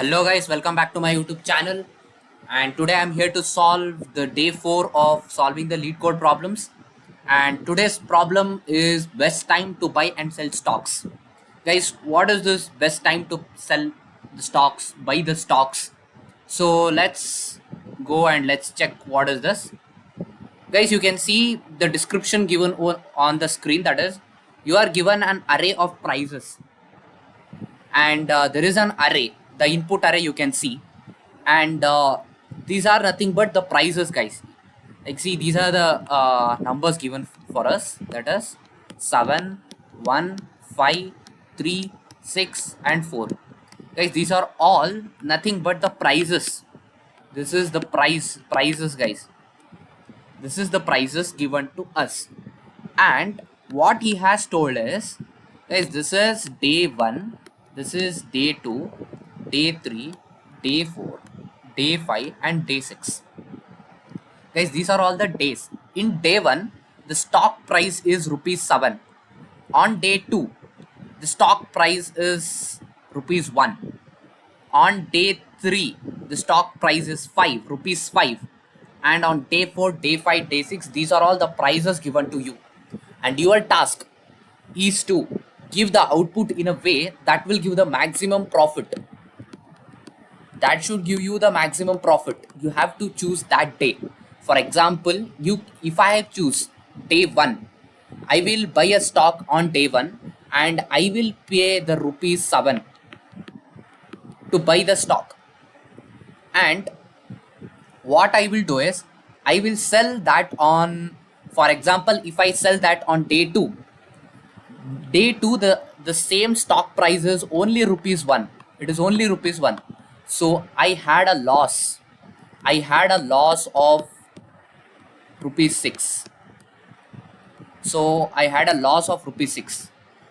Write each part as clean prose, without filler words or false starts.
Hello guys, welcome back to my YouTube channel, and today I'm here to solve the day 4 of solving the lead code problems. And today's problem is best time to buy and sell stocks. Guys, what is this best time to sell the stocks, buy the stocks? So let's go and let's check what is this. Guys, you can see the description given on the screen, that is you are given an array of prices, and there is an array, the input array you can see, and these are nothing but the prices, guys. Like, see, these are the numbers given for us, that is 7, 1, 5, 3, 6 and 4. Guys, these are all nothing but the prices. This is the prices, guys. This is the prices given to us, and what he has told is, guys, this is day 1, this is day 2, day 3, day 4, day 5 and day 6. Guys, these are all the days. In day 1, the stock price is rupees 7. On day 2, the stock price is rupees 1. On day 3, the stock price is 5 rupees 5. And on day 4, day 5, day 6, these are all the prices given to you, and your task is to give the output in a way that will give the maximum profit. That should give you the maximum profit. You have to choose that day. For example, if I choose day 1, I will buy a stock on day 1 and I will pay the rupees 7 to buy the stock. And what I will do is, I will sell that on, for example, if I sell that on day 2, the same stock price is only rupees 1. It is only rupees 1. So I had a loss. I had a loss of rupees 6. So I had a loss of rupees 6.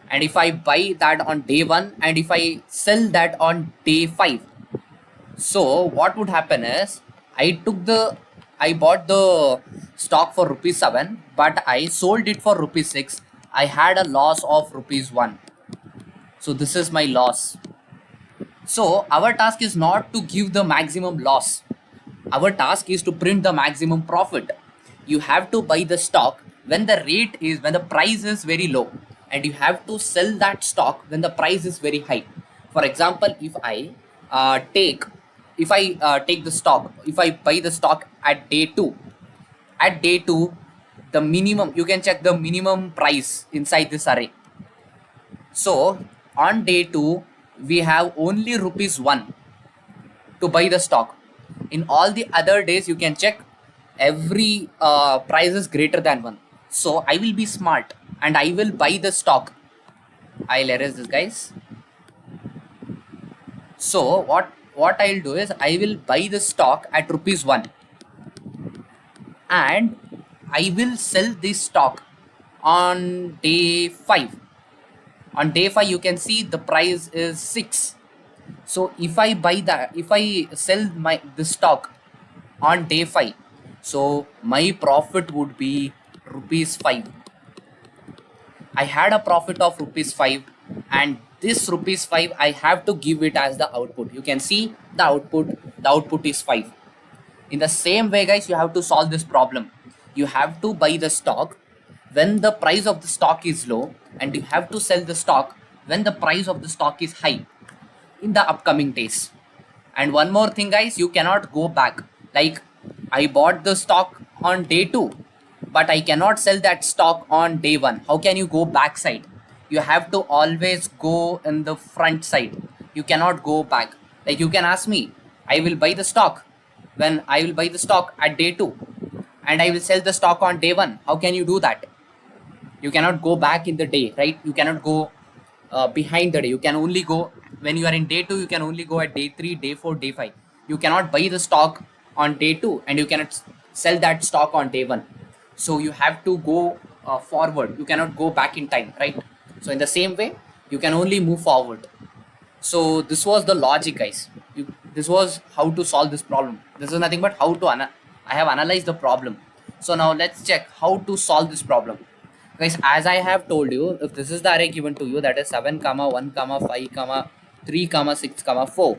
And if I buy that on day 1 and if I sell that on day 5, so what would happen is, I bought the stock for rupees 7, but I sold it for rupees 6. I had a loss of rupees 1. So this is my loss. So our task is not to give the maximum loss. Our task is to print the maximum profit. You have to buy the stock when the price is very low, and you have to sell that stock when the price is very high. For example, if I take the stock, if I buy the stock at day 2, the minimum, you can check the minimum price inside this array. So on day 2, we have only rupees 1 to buy the stock. In all the other days, you can check every price is greater than 1. So I will be smart and I will buy the stock. I'll erase this, guys. So what I'll do is, I will buy the stock at rupees 1 and I will sell this stock on day 5. On day 5, you can see the price is 6. So if I sell the stock on day 5, so my profit would be rupees 5. I had a profit of rupees 5, and this rupees 5 I have to give it as the output. You can see the output is 5. In the same way, guys, you have to solve this problem. You have to buy the stock when the price of the stock is low, and you have to sell the stock when the price of the stock is high in the upcoming days. And one more thing, guys, you cannot go back. Like, I bought the stock on day 2, but I cannot sell that stock on day 1. How can you go back side? You have to always go in the front side. You cannot go back. Like, you can ask me, I will buy the stock at day 2 and I will sell the stock on day 1. How can you do that? You cannot go back in the day, right? You cannot go behind the day. You can only go when you are in day 2. You can only go at day 3, day 4, day 5. You cannot buy the stock on day 2 and you cannot sell that stock on day 1. So you have to go forward. You cannot go back in time, right? So in the same way, you can only move forward. So this was the logic, guys. This was how to solve this problem. This is nothing but how to I have analyzed the problem. So now let's check how to solve this problem. Guys, as I have told you, if this is the array given to you, that is 7 comma 1 comma 5 comma 3 comma 6 comma 4,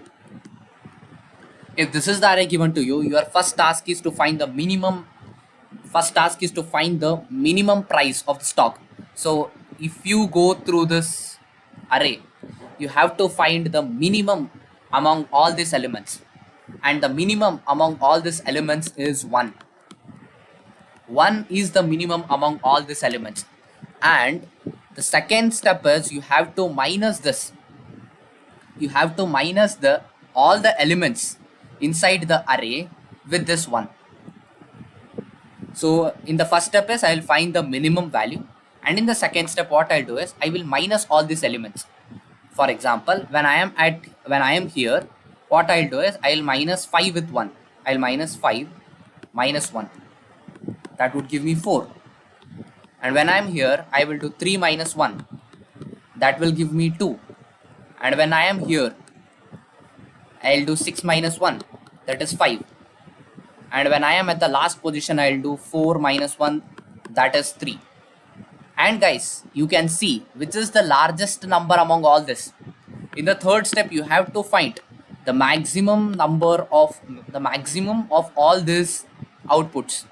If this is the array given to you, your first task is to find the minimum. First task is to find the minimum price of the stock. So if you go through this array, you have to find the minimum among all these elements, and the minimum among all these elements is 1. 1 is the minimum among all these elements. And the second step is you have to minus this. You have to minus the all the elements inside the array with this 1. So in the first step is I will find the minimum value, and in the second step what I'll do is I will minus all these elements. For example, when I am here, what I'll do is I'll minus 5 with 1. I'll minus 5 minus 1. That would give me 4. And when I'm here, I will do 3 minus 1. That will give me 2. And when I am here, I'll do 6 minus 1. That is 5. And when I am at the last position, I'll do 4 minus 1. That is 3. And guys, you can see which is the largest number among all this. In the third step, you have to find the maximum of all these outputs.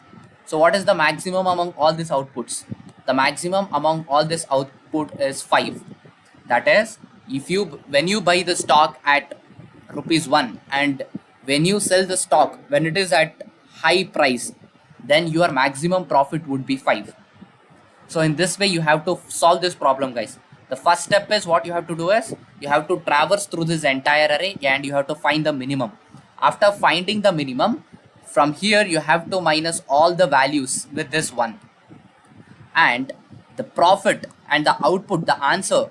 So what is the maximum among all these outputs? The maximum among all this output is 5. That is, when you buy the stock at rupees 1, and when you sell the stock when it is at high price, then your maximum profit would be 5. So in this way you have to solve this problem, guys. The first step is what you have to do is you have to traverse through this entire array and you have to find the minimum. After finding the minimum, from here you have to minus all the values with this 1, and the profit and the output, the answer,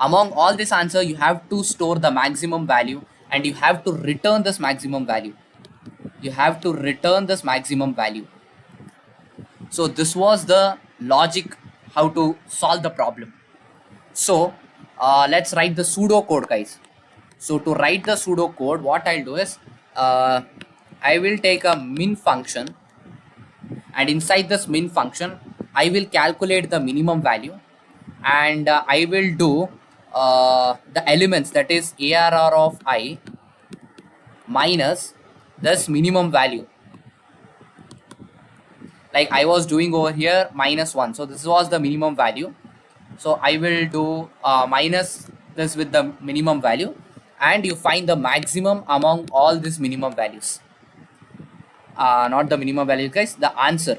among all this answer you have to store the maximum value, and you have to return this maximum value. So this was the logic how to solve the problem. So let's write the pseudo code, guys. So to write the pseudo code, what I'll do is I will take a min function, and inside this min function I will calculate the minimum value, and I will do the elements, that is ARR of I minus this minimum value, like I was doing over here, minus 1. So this was the minimum value. So I will do minus this with the minimum value, and you find the maximum among all these minimum values. Not the minimum value, guys, the answer.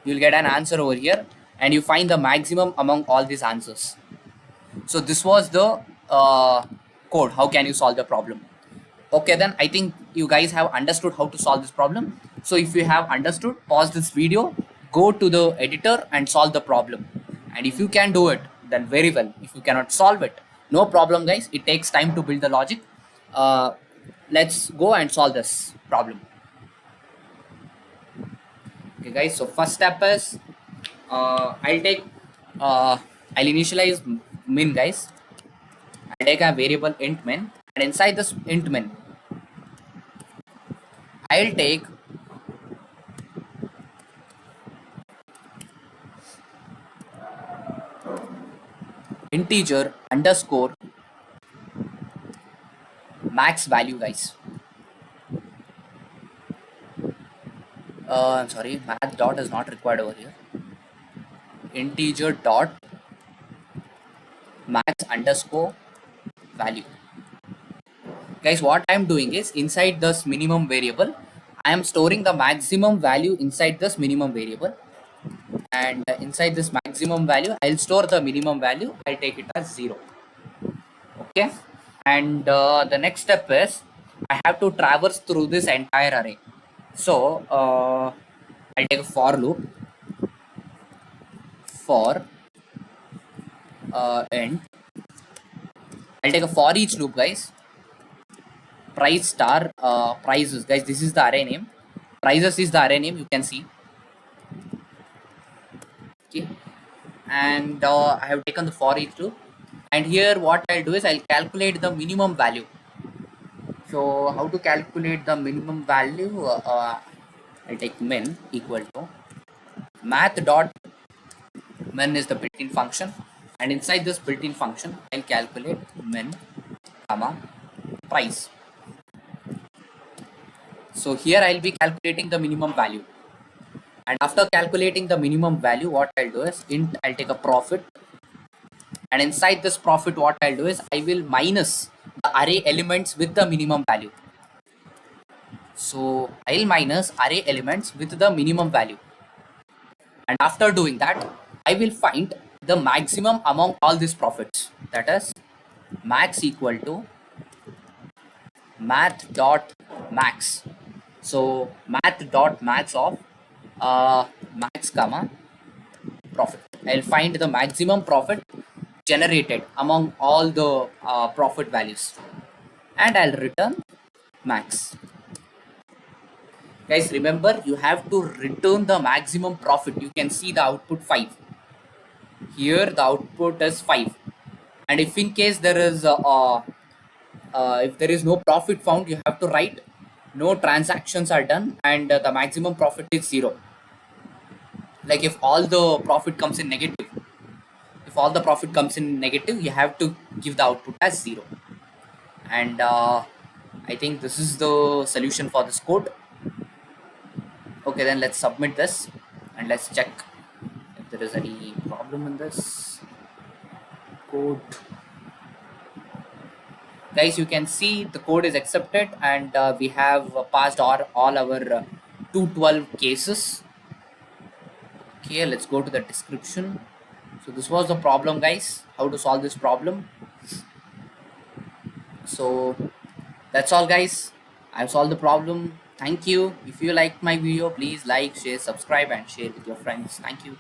You'll get an answer over here, and you find the maximum among all these answers. So this was the code. How can you solve the problem? Okay, then I think you guys have understood how to solve this problem. So if you have understood, pause this video, go to the editor and solve the problem. And if you can do it, then very well. If you cannot solve it, no problem, guys. It takes time to build the logic. Let's go and solve this problem. Okay, guys. So first step is I'll initialize min, guys. I'll take a variable int min, and inside this int min, I'll take integer underscore max value, guys. I'm sorry, math dot is not required over here. Integer dot max underscore value. Guys, what I'm doing is inside this minimum variable, I am storing the maximum value inside this minimum variable, and inside this maximum value I'll store the minimum value. I'll take it as 0. Okay, and the next step is I have to traverse through this entire array. So I'll take a for loop for end. I'll take a for each loop, guys. Price star prices, guys, this is the array name. Prices is the array name, you can see. Okay, and I have taken the for each loop, and here what I'll do is I'll calculate the minimum value. So how to calculate the minimum value? I'll take min equal to math dot min is the built-in function, and inside this built-in function I'll calculate min comma price. So here I'll be calculating the minimum value. And after calculating the minimum value, what I'll do is I'll take a profit, and inside this profit what I'll do is I will minus the array elements with the minimum value. So I'll minus array elements with the minimum value, and after doing that I will find the maximum among all these profits, that is max equal to math dot max. So math dot max of max comma profit. I'll find the maximum profit generated among all the profit values, and I'll return max. Guys, remember you have to return the maximum profit. You can see the output 5. Here the output is 5, and if in case there is if there is no profit found, you have to write no transactions are done, and the maximum profit is 0. Like if all the profit comes in negative, you have to give the output as 0. And I think this is the solution for this code. Okay, then let's submit this and let's check if there is any problem in this code. Guys, you can see the code is accepted, and we have passed all our 212 cases. Okay, let's go to the description. So this was the problem, guys, how to solve this problem. So that's all, guys. I've solved the problem. Thank you. If you liked my video, please like, share, subscribe, and share with your friends. Thank you.